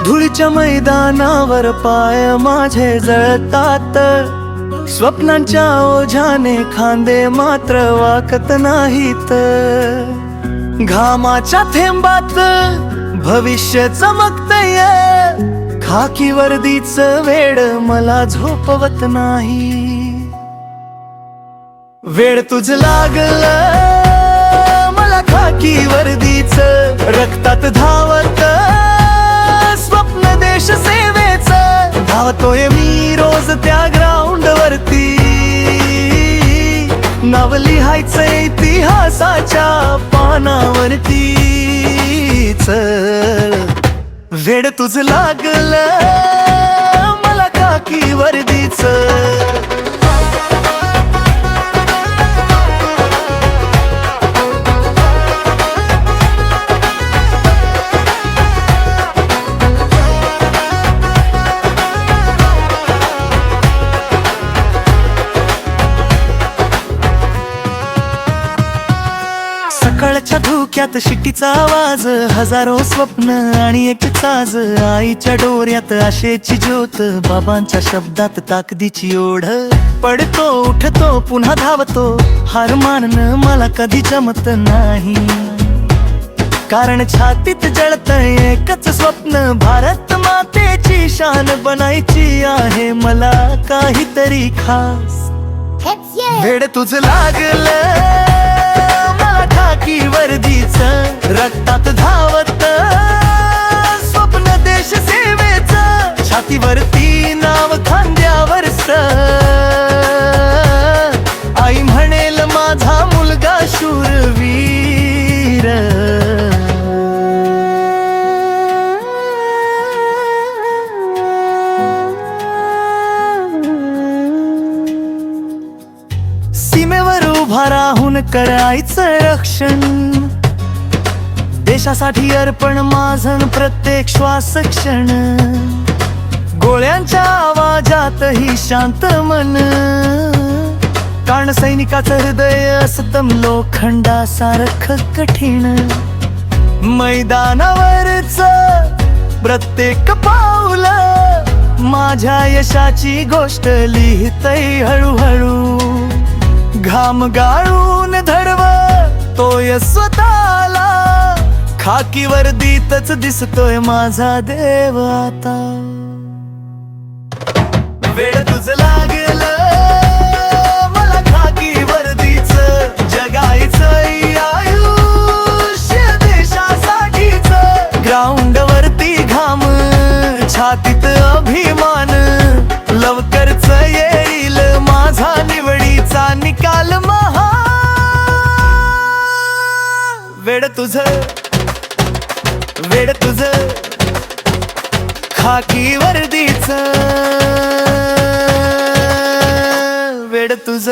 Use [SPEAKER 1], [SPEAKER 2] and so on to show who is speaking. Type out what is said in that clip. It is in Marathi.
[SPEAKER 1] धुळीच्या मैदानावर पाय माझे जळतात, स्वप्नांच्या ओझ्याने खांदे मात्र वाकत नाहीत. घामाच्या थेंबात भविष्य चमकतय, खाकी वर्दीच वेड मला झोपवत नाही. वेड तुझ लागलं मला खाकी वर्दीच, रक्तात धावत स्वप्न देश सेवेच. धावतोय मी रोज त्या ग्राउंड वरती, नाव लिहायचं इतिहासाच्या पानावरती. चल वेड तुझ लागलं मला खाकी वर्दीच. सकाळच्या धुक्यात शिट्टीचा आवाज, हजारो स्वप्न आणि एक चाज. आईच्या डोऱ्यात आशेची ज्योत, बाबांच्या शब्दात ताकदीची ओढ. पडतो उठतो पुन्हा धावतो, हार मानणं मला कधी जमत नाही. कारण छातीत जळतंय एकच स्वप्न, भारत मातेची शान बनायची आहे मला काहीतरी खास. वेड तुझ लागलं खाकी वर्दीच, रक्तात धावत स्वप्न देश सेवेच. छातीवरती नाव खांद्यावरच, आई म्हणेल माझा मुलगा शूरवीर. सीमेवर उभा राहून करायचं रक्षण, देशासाठी अर्पण माझं प्रत्येक श्वास क्षण. गोळ्यांच्या आवाजातही शांत मन, कारण सैनिकाचं हृदय असतं लोखंडासारखं कठीण. मैदानावरच प्रत्येक पाऊल माझ्या यशाची गोष्ट लिहितय हळूहळू. घाम गाळून धडवतोय स्वतःला, खाकी वर्दीतच दिसतोय माझा देव आता. वेड तुझ लागलं मला खाकी वर्दीच, जगायचंय आयुष्य देशासाठीच. ग्राउंड वरती घाम, छातीत अभिमान, लवकरच येईल माझा निवडीचा निकाल महान. वेड तुझ खाकी वर्दीच, वेड तुझ.